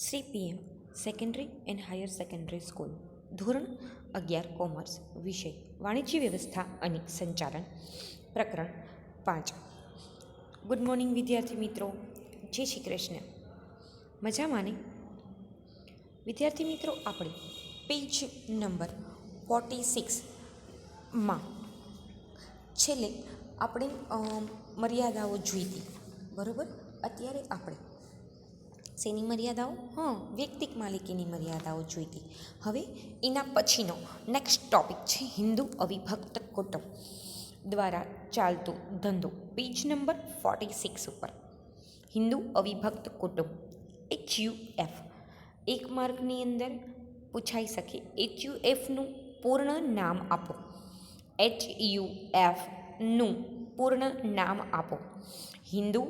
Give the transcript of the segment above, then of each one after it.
Shri PM secondary and higher secondary school ધોરણ 11 commerce વિષય વાણિજ્ય વ્યવસ્થા અને સંચાલન પ્રકરણ 5. ગુડ મોર્નિંગ વિદ્યાર્થી મિત્રો, જય શ્રી કૃષ્ણ. મજામાં ને? વિદ્યાર્થી મિત્રો, આપણે પેજ નંબર 46માં છેલ્લે આપણે મર્યાદાઓ જોઈ હતી, બરાબર? અત્યારે આપણે શેની મર્યાદાઓ? વ્યક્તિક માલિકીની મર્યાદાઓ જોઈતી. હવે એના પછીનો નેક્સ્ટ ટોપિક છે હિન્દુ અવિભક્ત કુટુંબ દ્વારા ચાલતો ધંધો. પેજ નંબર 46 ઉપર હિન્દુ અવિભક્ત કુટુંબ HUF એક માર્કની અંદર પૂછાઈ શકે. HUFનું પૂર્ણ નામ આપો. HUFનું પૂર્ણ નામ આપો. હિન્દુ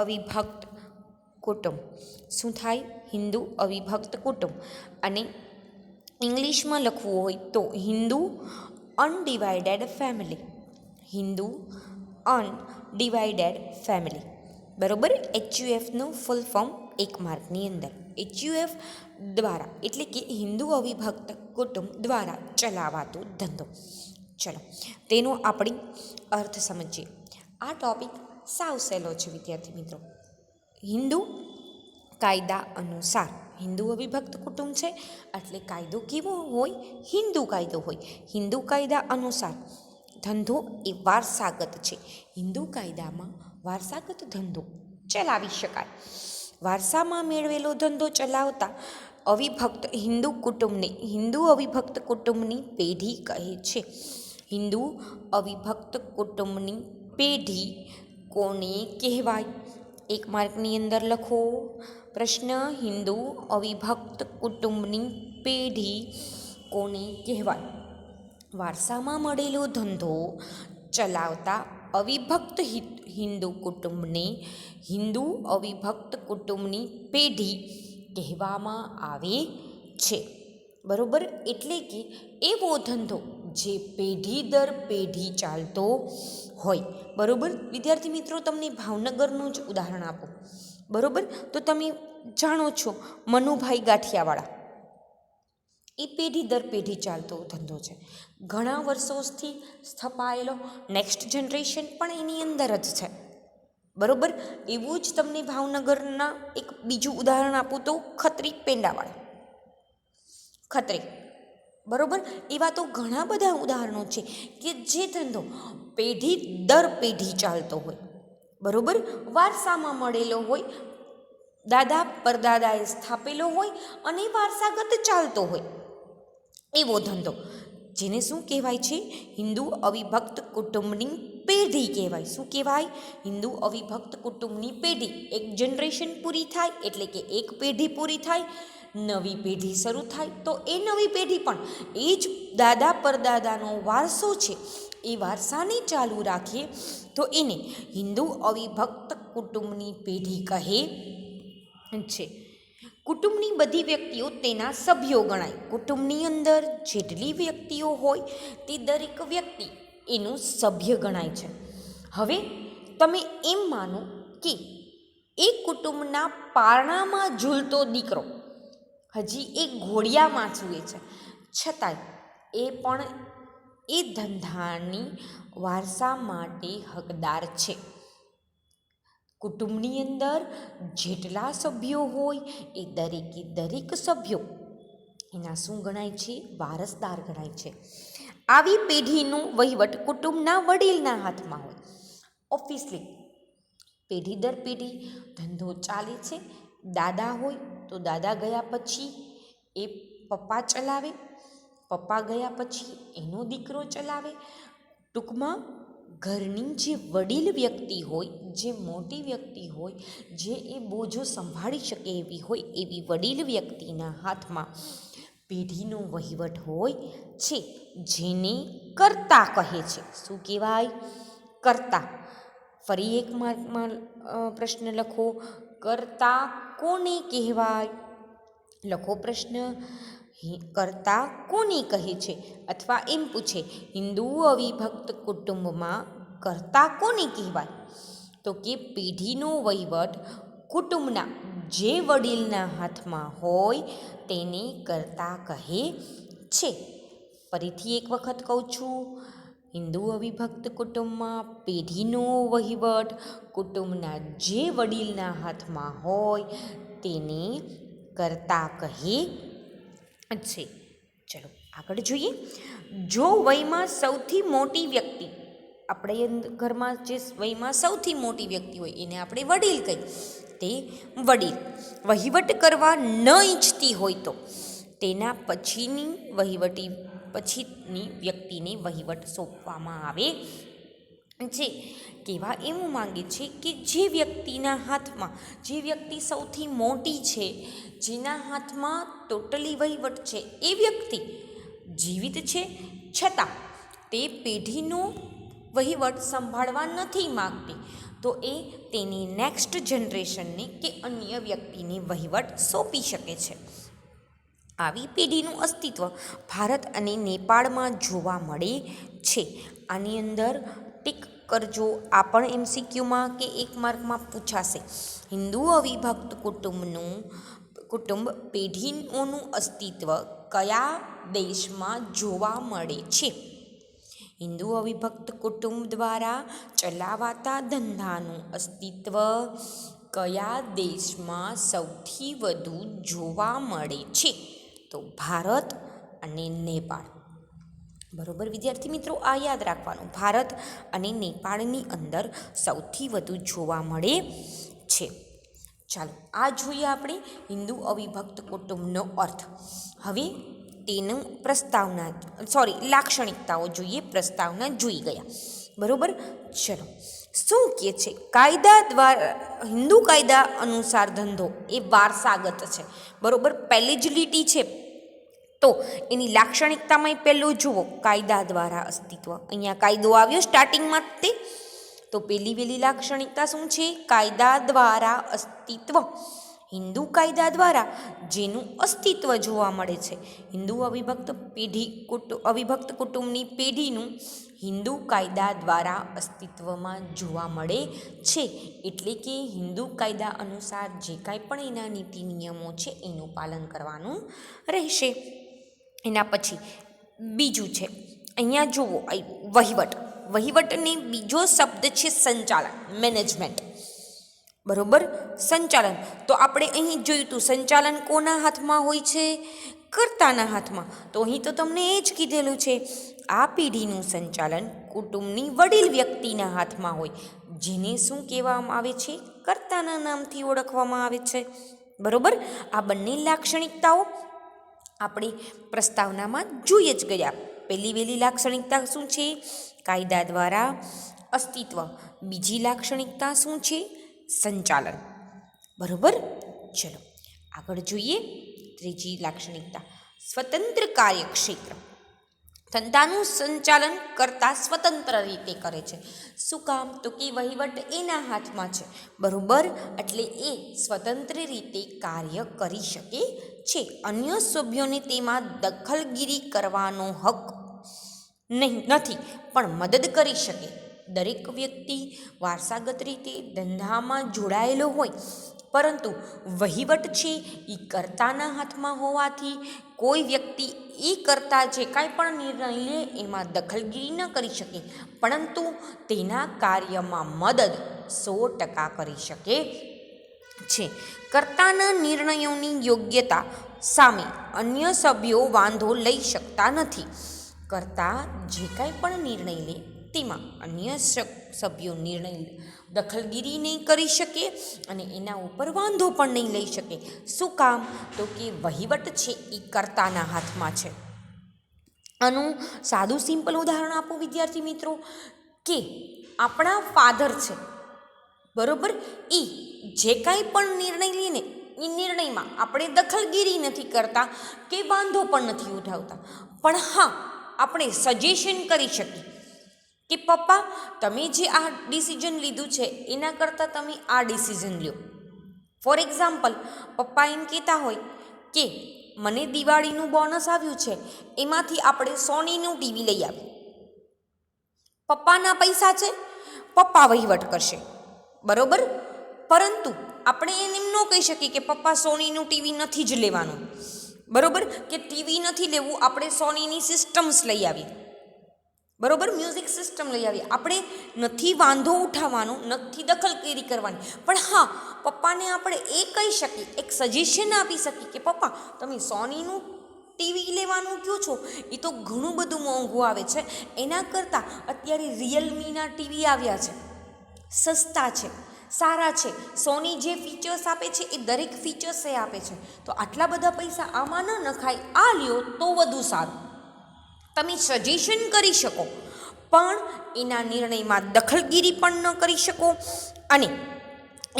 અવિભક્ત કુટુંબ શું થાય? હિન્દુ અવિભક્ત કુટુંબ. અને ઇંગ્લિશમાં લખવું હોય તો Hindu undivided family. Hindu undivided family, બરોબર? HUFનું ફૂલ ફોર્મ એક માર્કની અંદર. HUF દ્વારા એટલે કે હિન્દુ અવિભક્ત કુટુંબ દ્વારા ચલાવાતો ધંધો. ચલો તેનો આપણે અર્થ સમજીએ. આ ટોપિક સાવ સહેલો છે વિદ્યાર્થી મિત્રો. હિન્દુ કાયદા અનુસાર હિન્દુ અવિભક્ત કુટુંબ છે એટલે કાયદો કેવો હોય? હિન્દુ કાયદો હોય. હિન્દુ કાયદા અનુસાર ધંધો એ વારસાગત છે. હિન્દુ કાયદામાં વારસાગત ધંધો ચલાવી શકાય. વારસામાં મેળવેલો ધંધો ચલાવતા અવિભક્ત હિન્દુ કુટુંબને હિન્દુ અવિભક્ત કુટુંબની પેઢી કહે છે. હિન્દુ અવિભક્ત કુટુંબની પેઢી કોને કહેવાય? એક માર્કની અંદર લખો પ્રશ્ન. હિન્દુ અવિભક્ત કુટુંબની પેઢી કોને કહેવાય? વારસામાં મળેલો ધંધો ચલાવતા અવિભક્ત હિન્દુ કુટુંબને હિન્દુ અવિભક્ત કુટુંબની પેઢી કહેવામાં આવે છે, બરોબર? એટલે કે એવો ધંધો જે પેઢી દર પેઢી ચાલતો હોય, બરોબર? વિદ્યાર્થી મિત્રો, તમને ભાવનગરનું જ ઉદાહરણ આપો, બરોબર? તો તમે જાણો છો મનુભાઈ ગાંઠિયાવાળા, એ પેઢી દર પેઢી ચાલતો ધંધો છે. ઘણા વર્ષોથી સ્થપાયેલો નેક્સ્ટ જનરેશન પણ એની અંદર જ છે, બરોબર? એવું જ તમને ભાવનગરના એક બીજું ઉદાહરણ આપું તો ખત્રી પેંડાવાળા, ખત્રી, બરોબર? એવા તો ઘણા બધા ઉદાહરણો છે કે જે ધંધો પેઢી દર પેઢી ચાલતો હોય, બરોબર? વારસામાં મળેલો હોય, દાદા પરદાદાએ સ્થાપેલો હોય અને વારસાગત ચાલતો હોય એવો ધંધો, જેને શું કહેવાય છે? હિન્દુ અવિભક્ત કુટુંબની પેઢી કહેવાય. શું કહેવાય? હિન્દુ અવિભક્ત કુટુંબની પેઢી. એક જનરેશન પૂરી થાય એટલે કે એક પેઢી પૂરી થાય, નવી પેઢી શરૂ થાય, તો એ નવી પેઢી પણ એ જ દાદા પરદાદાનો વારસો છે, એ વારસાને ચાલુ રાખીએ તો એને હિન્દુ અવિભક્ત કુટુંબની પેઢી કહે છે. કુટુંબની બધી વ્યક્તિઓ તેના સભ્યો ગણાય. કુટુંબની અંદર જેટલી વ્યક્તિઓ હોય તે દરેક વ્યક્તિ એનું સભ્ય ગણાય છે. હવે તમે એમ માનો કે એ કુટુંબના પારણામાં ઝૂલતો દીકરો હજી એ ઘોડિયામાં સૂવે છે, છતાંય એ પણ એ ધંધાની વારસા માટે હકદાર છે. કુટુંબની અંદર જેટલા સભ્યો હોય એ દરેકે દરેક સભ્યો એના શું ગણાય છે? વારસદાર ગણાય છે. આવી પેઢીનો વહીવટ કુટુંબના વડીલના હાથમાં હોય. ઓબ્વિયસલી પેઢી દર પેઢી ધંધો ચાલે છે. દાદા હોય તો દાદા ગયા પછી એ પપ્પા ચલાવે, પપ્પા ગયા પછી એનો દીકરો ચલાવે. ટૂંકમાં ઘરની જે વડીલ વ્યક્તિ હોય, જે મોટી વ્યક્તિ હોય, જે એ બોજો સંભાળી શકે એવી હોય, એવી વડીલ વ્યક્તિના હાથમાં પેઢીનો વહીવટ હોય છે, જેને કર્તા કહે છે. શું કહેવાય? કર્તા. ફરી એક માર્કમાં પ્રશ્ન લખો, કર્તા કોને કહેવાય? લખો પ્રશ્ન, કર્તા કોને કહે છે? અથવા એમ પૂછે, હિન્દુ અવિભક્ત કુટુંબમાં કર્તા કોને કહેવાય? તો કે પેઢીનો વહીવટ કુટુંબના જે વડીલના હાથમાં હોય તેને કર્તા કહે છે. ફરીથી એક વખત કહું છું, હિન્દુ અવિભક્ત કુટુંબમાં પેઢીનો વહીવટ કુટુંબના જે વડીલના હાથમાં હોય તેને કર્તા કહે છે. ચલો આગળ જોઈએ. જો વયમાં સૌથી મોટી વ્યક્તિ, આપણે ઘરમાં જે વયમાં સૌથી મોટી વ્યક્તિ હોય એને આપણે વડીલ કહીએ, તે વડીલ વહીવટ કરવા ન ઈચ્છતી હોય તો તેના પછીની વ્યક્તિને વહીવટ સોંપવામાં આવે છે. કહેવા એવું માંગે છે કે જે વ્યક્તિ સૌથી મોટી છે, જેના હાથમાં ટોટલી વહીવટ છે, એ વ્યક્તિ જીવિત છે છતાં તે પેઢીનો વહીવટ સંભાળવા નથી માગતી, તો એ તેની નેક્સ્ટ જનરેશનને કે અન્ય વ્યક્તિને વહીવટ સોંપી શકે છે. આવી પેઢીનું અસ્તિત્વ ભારત અને નેપાળમાં જોવા મળે છે. આની અંદર ટીક કરજો, આ પણ MCQમાં કે 1 માર્કમાં પૂછાશે. હિન્દુ અવિભક્ત કુટુંબ પેઢીઓનું અસ્તિત્વ કયા દેશમાં જોવા મળે છે? હિન્દુ અવિભક્ત કુટુંબ દ્વારા ચલાવાતા ધંધાનું અસ્તિત્વ કયા દેશમાં સૌથી વધુ જોવા મળે છે? તો ભારત અને નેપાળ. બરોબર વિદ્યાર્થી મિત્રો, આ યાદ રાખવાનું, ભારત અને નેપાળની અંદર સૌથી વધુ જોવા મળે છે. ચાલો આ જોઈએ આપણે હિન્દુ અવિભક્ત કુટુંબનો અર્થ. હવે તેનું લાક્ષણિકતાઓ જોઈએ. પ્રસ્તાવના જોઈ ગયા, બરોબર. ચલો શું કહે છે? કાયદા દ્વારા, હિન્દુ કાયદા અનુસાર ધંધો એ વારસાગત છે, બરોબર. પહેલી જ લીટી છે તો એની લાક્ષણિકતામાં પહેલું જુઓ, કાયદા દ્વારા અસ્તિત્વ. અહીંયા કાયદો આવ્યો સ્ટાર્ટિંગમાં તે, તો પહેલી લાક્ષણિકતા શું છે? કાયદા દ્વારા અસ્તિત્વ. હિન્દુ કાયદા દ્વારા જેનું અસ્તિત્વ જોવા મળે છે, હિન્દુ અવિભક્ત કુટુંબની પેઢીનું હિન્દુ કાયદા દ્વારા અસ્તિત્વમાં જોવા મળે છે. એટલે કે હિન્દુ કાયદા અનુસાર જે કાંઈ પણ એના નીતિ નિયમો છે એનું પાલન કરવાનું રહેશે. એના પછી બીજું છે, અહીંયા જુઓ, વહીવટની બીજો શબ્દ છે સંચાલન, મેનેજમેન્ટ, બરોબર. સંચાલન તો આપણે અહીં જોયું હતું, સંચાલન કોના હાથમાં હોય છે? કર્તાના હાથમાં. તો અહીં તો તમને એ જ કીધેલું છે, આ પેઢીનું સંચાલન કુટુંબની વડીલ વ્યક્તિના હાથમાં હોય, જેને શું કહેવામાં આવે છે? કર્તાના નામથી ઓળખવામાં આવે છે, બરોબર. આ બંને લાક્ષણિકતાઓ આપણે પ્રસ્તાવનામાં જોઈએ જ ગયા. પહેલી લાક્ષણિકતા શું છે? કાયદા દ્વારા અસ્તિત્વ. બીજી લાક્ષણિકતા શું છે? સંચાલન, બરોબર. ચલો આગળ જોઈએ. ત્રીજી લાક્ષણિકતા સ્વતંત્ર કાર્યક્ષેત્ર. ધંધાનું સંચાલન કરતા સ્વતંત્ર રીતે કરે છે. શું કામ? તો કે વહીવટ એના હાથમાં છે, બરોબર. એટલે એ સ્વતંત્ર રીતે કાર્ય કરી શકે છે. અન્ય સભ્યોને તેમાં દખલગીરી કરવાનો હક નથી, પણ મદદ કરી શકે. દરેક વ્યક્તિ વારસાગત રીતે ધંધામાં જોડાયેલો હોય, પરંતુ વહીવટ છે એ કર્તાના હાથમાં હોવાથી કોઈ વ્યક્તિ એ કર્તા જે કાંઈ પણ નિર્ણય લે એમાં દખલગીરી ન કરી શકે, પરંતુ તેના કાર્યમાં મદદ 100% કરી શકે છે. કર્તાના નિર્ણયોની યોગ્યતા સામે અન્ય સભ્યો વાંધો લઈ શકતા નથી. કર્તા જે કાંઈ પણ નિર્ણય લે તેમાં અન્ય સભ્યો દખલગીરી નહીં કરી શકે અને એના ઉપર વાંધો પણ નહીં લઈ શકે. શું કામ? તો કે વહીવટ છે એ કર્તાના હાથમાં છે. આનું સાદું સિમ્પલ ઉદાહરણ આપું વિદ્યાર્થી મિત્રો, કે આપણા ફાધર છે, બરોબર. એ જે કાંઈ પણ નિર્ણય લે ને એ નિર્ણયમાં આપણે દખલગીરી નથી કરતા કે વાંધો પણ નથી ઉઠાવતા, પણ હા આપણે સજેશન કરી શકીએ કે પપ્પા તમે જે આ ડિસિઝન લીધું છે એના કરતાં તમે આ ડિસિઝન લ્યો. ફોર એક્ઝામ્પલ, પપ્પા એમ કહેતા હોય કે મને દિવાળીનું બોનસ આવ્યું છે, એમાંથી આપણે સોનીનું ટીવી લઈ આવીએ. પપ્પાના પૈસા છે, પપ્પા વહીવટ કરશે, બરોબર. પરંતુ આપણે એને એમ ન કહી શકીએ કે પપ્પા સોનીનું ટીવી નથી જ લેવાનું, બરાબર, કે ટીવી નથી લેવું, આપણે સોનીની સિસ્ટમ્સ લઈ આવીએ, બરાબર, મ્યુઝિક સિસ્ટમ લઈ આવીએ. આપણે નથી વાંધો ઉઠાવવાનો, નથી દખલગીરી કરવાની, પણ હા પપ્પાને આપણે એ કહી શકીએ, એક સજેશન આપી શકીએ કે પપ્પા તમે સોનીનું ટીવી લેવાનું કહો છો, એ તો ઘણું બધું મોંઘું આવે છે, એના કરતાં અત્યારે રિયલમીના ટીવી આવ્યા છે, સસ્તા છે, સારા છે, સોની જે ફીચર્સ આપે છે એ દરેક ફીચર્સ એ આપે છે, તો આટલા બધા પૈસા આમાં ન નખાય, આ લ્યો તો વધુ સારું. તમે સજેશન કરી શકો, પણ એના નિર્ણયમાં દખલગીરી પણ ન કરી શકો અને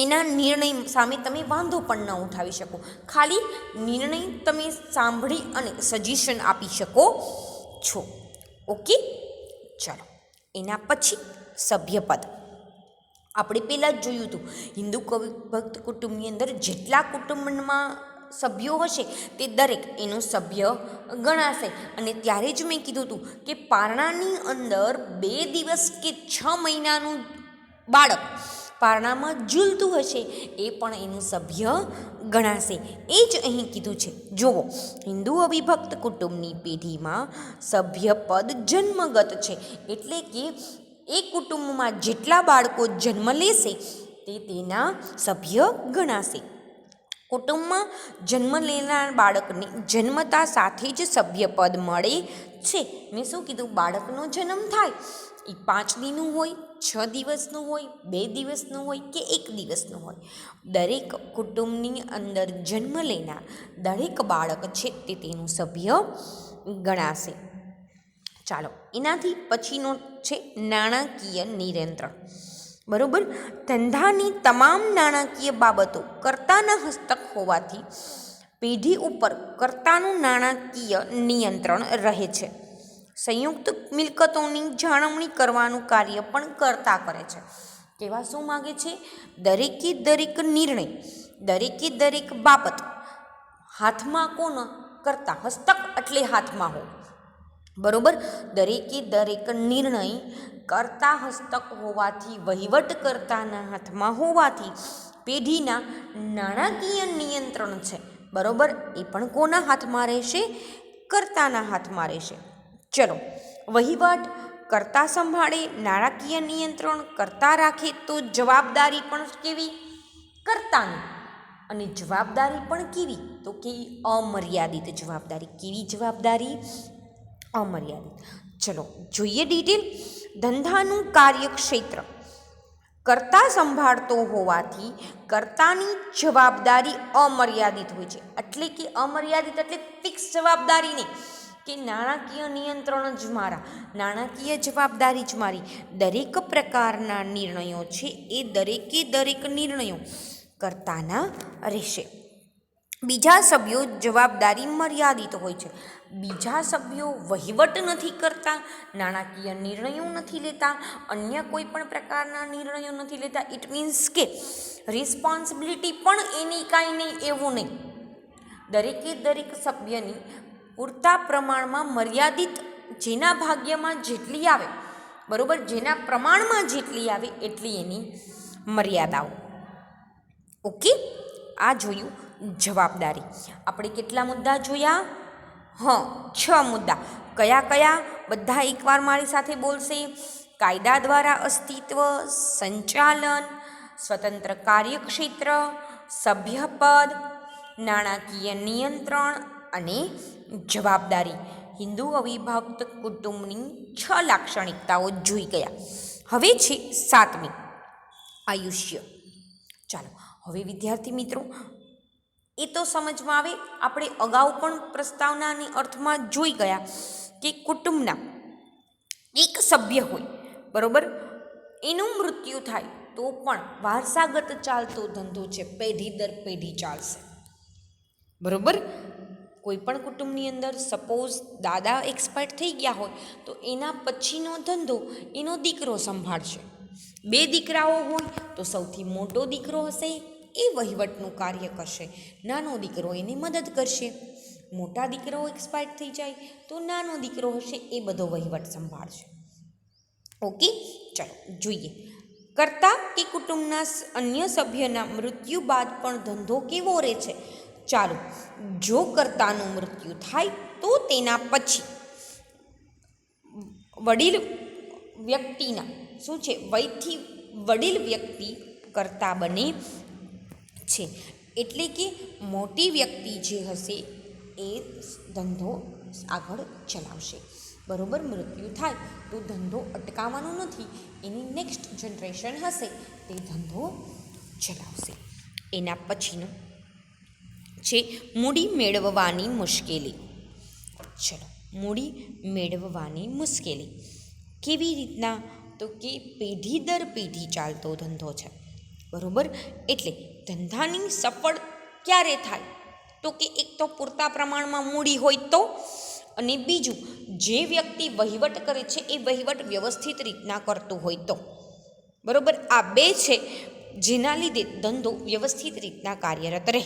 એના નિર્ણય સામે તમે વાંધો પણ ન ઉઠાવી શકો. ખાલી નિર્ણય તમે સાંભળી અને સજેશન આપી શકો છો. ઓકે, ચાલો એના પછી સભ્યપદ. આપણે પહેલાં જ જોયું હતું, હિન્દુ ભક્ત કુટુંબની અંદર જેટલા કુટુંબમાં સભ્યો હશે તે દરેક એનો સભ્ય ગણાશે. અને ત્યારે જ મેં કીધું હતું કે પારણાની અંદર 2 દિવસ કે 6 મહિનાનું બાળક પારણામાં ઝૂલતું હશે એ પણ એનું સભ્ય ગણાશે. એ જ અહીં કીધું છે. જુઓ, હિન્દુ અવિભક્ત કુટુંબની પેઢીમાં સભ્યપદ જન્મગત છે, એટલે કે એ કુટુંબમાં જેટલા બાળકો જન્મ લેશે તે તેના સભ્ય ગણાશે. કુટુંબમાં જન્મ લેનાર બાળકને જન્મતા સાથે જ સભ્યપદ મળે છે. મેં શું કીધું? બાળકનો જન્મ થાય એ 5 દિનનું હોય, 6 દિવસનું હોય, 2 દિવસનું હોય કે 1 દિવસનું હોય, દરેક કુટુંબની અંદર જન્મ લેનાર દરેક બાળક છે તે તેનું સભ્ય ગણાશે. ચાલો એનાથી પછીનો છે નાણાકીય નિયંત્રણ. બરાબર, ધંધાની તમામ નાણાકીય બાબતો કર્તાના હસ્તક હોવાથી પેઢી ઉપર કર્તાનું નાણાકીય નિયંત્રણ રહે છે. સંયુક્ત મિલકતોની જાળવણી કરવાનું કાર્ય પણ કર્તા કરે છે. કહેવા શું માગે છે? દરેકે દરેક નિર્ણય, દરેકે દરેક બાબત હાથમાં કોનો? કર્તા. હસ્તક એટલે હાથમાં હો, બરોબર. દરેકે દરેક નિર્ણય કર્તા હસ્તક હોવાથી, વહીવટ કર્તાના હાથમાં હોવાથી પેઢીના નાણાકીય નિયંત્રણ છે, બરોબર, એ પણ કોના હાથમાં રહેશે? કર્તાના હાથમાં રહેશે. ચલો, વહીવટ કર્તા સંભાળે, નાણાકીય નિયંત્રણ કર્તા રાખે, તો જવાબદારી પણ કેવી? કર્તાની. અને જવાબદારી પણ કેવી? તો કે અમર્યાદિત જવાબદારી. કેવી જવાબદારી? અમર્યાદિત. ચલો જોઈએ ડિટેલ. ધંધાનું કાર્યક્ષેત્ર કર્તા સંભાળતો હોવાથી કર્તાની જવાબદારી અમર્યાદિત હોય છે. એટલે કે અમર્યાદિત એટલે ફિક્સ જવાબદારી નહીં કે નાણાકીય નિયંત્રણ જ મારા, નાણાકીય જવાબદારી જ મારી. દરેક પ્રકારના નિર્ણયો છે એ દરેકે દરેક નિર્ણયો કર્તાના રહેશે. બીજા સભ્યો જવાબદારી મર્યાદિત હોય છે. બીજા સભ્યો વહીવટ નથી કરતા, નાણાકીય નિર્ણયો નથી લેતા, અન્ય કોઈ પણ પ્રકારના નિર્ણયો નથી લેતા. ઇટ મીન્સ કે રિસ્પોન્સિબિલિટી પણ એની કાંઈ નહીં એવું નહીં. દરેકે દરેક સભ્યની પૂરતા પ્રમાણમાં મર્યાદિત, જેના ભાગ્યમાં જેટલી આવે, બરાબર, જેના પ્રમાણમાં જેટલી આવે એટલી એની મર્યાદાઓ. ઓકે, આ જોયું જવાબદારી. આપણે કેટલા મુદ્દા જોયા? 6 મુદ્દા. કયા કયા? બધા એકવાર મારી સાથે બોલશે. કાયદા દ્વારા અસ્તિત્વ, સંચાલન, સ્વતંત્ર કાર્યક્ષેત્ર, સભ્યપદ, નાણાકીય નિયંત્રણ અને જવાબદારી. હિન્દુ અવિભક્ત કુટુંબની 6 લાક્ષણિકતાઓ જોઈ ગયા. હવે છે 7મી, આયુષ્ય. ચાલો હવે વિદ્યાર્થી મિત્રો, એ તો સમજમાં આવે. આપણે અગાઉ પણ પ્રસ્તાવનાની અર્થમાં જોઈ ગયા કે કુટુંબના એક સભ્ય હોય, બરાબર, એનું મૃત્યુ થાય તો પણ વારસાગત ચાલતો ધંધો છે, પેઢી દર પેઢી ચાલશે, બરાબર. કોઈ પણ કુટુંબની અંદર સપોઝ દાદા એક્સપાયર થઈ ગયા હોય તો એના પછીનો ધંધો એનો દીકરો સંભાળશે. 2 દીકરાઓ હોય તો સૌથી મોટો દીકરો હશે એ વહીવટનું કાર્ય કરશે, નાનો દીકરો એને મદદ કરશે. મોટા દીકરો એક્સપાયર થઈ જાય તો નાનો દીકરો હશે એ બધો વહીવટ સંભાળશે. ઓકે, ચાલો જોઈએ. કર્તા કે કુટુંબના અન્ય સભ્યના મૃત્યુ બાદ પણ ધંધો કેવો રહે છે? ચાલો, જો કર્તાનું મૃત્યુ થાય તો તેના પછી વડીલ વ્યક્તિના શું છે, વયથી વડીલ વ્યક્તિ કર્તા બને છે. એટલે કે મોટી વ્યક્તિ જે હશે એ ધંધો આગળ ચલાવશે. બરોબર, મૃત્યુ થાય તો ધંધો અટકાવવાનો નથી, એની નેક્સ્ટ જનરેશન હશે તે ધંધો ચલાવશે. એના પછીનું છે મૂડી મેળવવાની મુશ્કેલી. ચલો, મૂડી મેળવવાની મુશ્કેલી કેવી રીતના? તો કે પેઢી દર પેઢી ચાલતો ધંધો છે. બરોબર, એટલે ધંધાની સફળ ક્યારે થાય? તો કે એક તો પૂરતા પ્રમાણમાં મૂડી હોય તો, અને બીજું જે વ્યક્તિ વહીવટ કરે છે એ વહીવટ વ્યવસ્થિત રીતના કરતું હોય તો. બરોબર, આ બે છે જેના લીધે ધંધો વ્યવસ્થિત રીતના કાર્યરત રહે.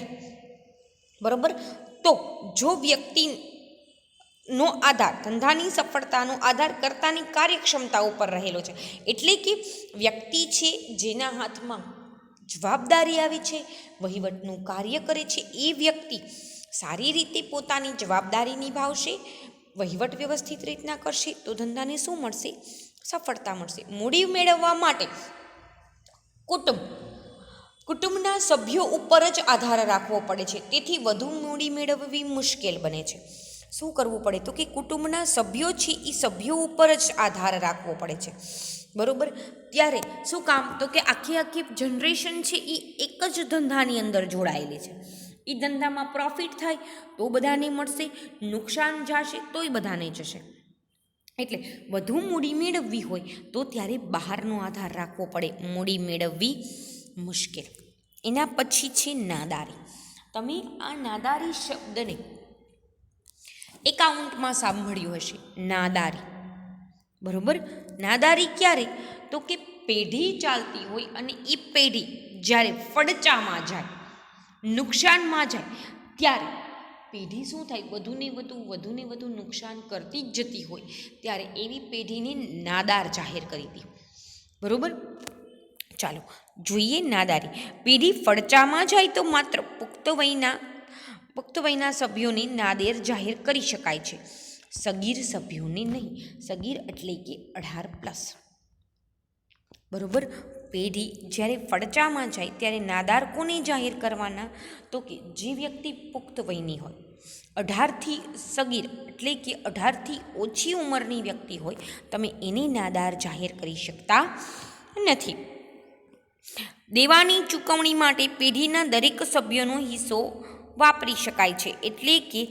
બરોબર, તો જો વ્યક્તિનો આધાર, ધંધાની સફળતાનો આધાર કર્તાની કાર્યક્ષમતા ઉપર રહેલો છે, એટલે કે વ્યક્તિ છે જેના હાથમાં જવાબદારી આવી છે, વહીવટનું કાર્ય કરે છે, એ વ્યક્તિ સારી રીતે પોતાની જવાબદારી નિભાવશે, વહીવટ વ્યવસ્થિત રીતના કરશે તો ધંધાને શું મળશે? સફળતા મળશે. મૂડી મેળવવા માટે કુટુંબના સભ્યો ઉપર જ આધાર રાખવો પડે છે, તેથી વધુ મૂડી મેળવવી મુશ્કેલ બને છે. શું કરવું પડે? તો કે કુટુંબના સભ્યો છે એ સભ્યો ઉપર જ આધાર રાખવો પડે છે. બરોબર, ત્યારે શું કામ? તો કે આખી જનરેશન છે એ એક જ ધંધાની અંદર જોડાયેલી છે. એ ધંધામાં પ્રોફિટ થાય તો બધાને મળશે, નુકસાન જશે તોય બધાને જશે. એટલે વધુ મૂડી મેળવવી હોય તો ત્યારે બહારનો આધાર રાખવો પડે, મૂડી મેળવવી મુશ્કેલ. એના પછી છે નાદારી. તમે આ નાદારી શબ્દને એકાઉન્ટમાં સાંભળ્યું હશે, નાદારી. બરોબર, નાદારી ક્યારે? તો કે પેઢી ચાલતી હોય અને એ પેઢી જ્યારે ફડચામાં જાય, નુકસાનમાં જાય, ત્યારે પેઢી શું થાય? વધુને વધુ નુકસાન કરતી જ જતી હોય, ત્યારે એવી પેઢીને નાદાર જાહેર કરી હતી. બરોબર, ચાલો જોઈએ નાદારી. પેઢી ફડચામાં જાય તો માત્ર પુખ્ત વયના સભ્યોને નાદેર જાહેર કરી શકાય છે, સગીર સભ્યોને નહીં. સગીર એટલે કે 18+. બરોબર, પેઢી જ્યારે ફડચામાં જાય ત્યારે નાદાર કોને જાહેર કરવાના? તો કે જે વ્યક્તિ પુખ્ત વયની હોય, 18થી સગીર એટલે કે 18થી ઓછી ઉંમરની વ્યક્તિ હોય, તમે એને નાદાર જાહેર કરી શકતા નથી. દેવાની ચૂકવણી માટે પેઢીના દરેક સભ્યનો હિસ્સો વાપરી શકાય છે, એટલે કે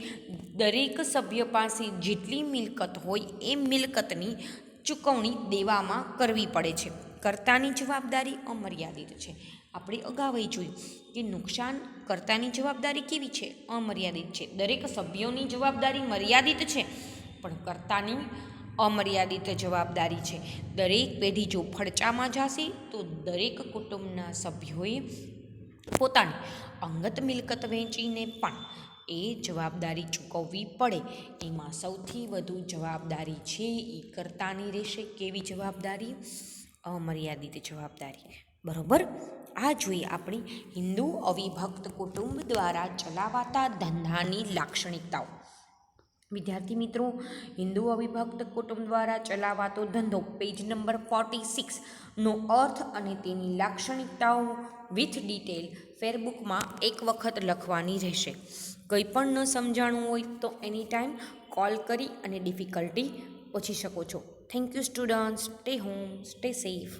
દરેક સભ્ય પાસે જેટલી મિલકત હોય એ મિલકતની ચૂકવણી દેવામાં કરવી પડે છે. કર્તાની જવાબદારી અમર્યાદિત છે. આપણે અગાઉ જોયું કે નુકસાન કર્તાની જવાબદારી કેવી છે? અમર્યાદિત છે. દરેક સભ્યોની જવાબદારી મર્યાદિત છે, પણ કર્તાની અમર્યાદિત જવાબદારી છે. દરેક પેઢી જો ફડચામાં જશે તો દરેક કુટુંબના સભ્યોએ પોતાની અંગત મિલકત વેચીને પણ એ જવાબદારી ચૂકવવી પડે. એમાં સૌથી વધુ જવાબદારી છે એ કર્તાની રહેશે. કેવી જવાબદારી? અમર્યાદિત જવાબદારી. બરોબર, આ જોઈએ આપણી હિન્દુ અવિભક્ત કુટુંબ દ્વારા ચલાવાતા ધંધાની લાક્ષણિકતાઓ. વિદ્યાર્થી મિત્રો, હિન્દુ અવિભક્ત કુટુંબ દ્વારા ચલાવાતો ધંધો પેજ નંબર 46નો અર્થ અને તેની લાક્ષણિકતાઓ વિથ ડિટેલ ફેરબુકમાં એક વખત લખવાની રહેશે. કંઈ પણ ન સમજાણું હોય તો એની ટાઈમ કોલ કરી અને ડિફિકલ્ટી પૂછી શકો છો. Thank you students. Stay home, stay safe.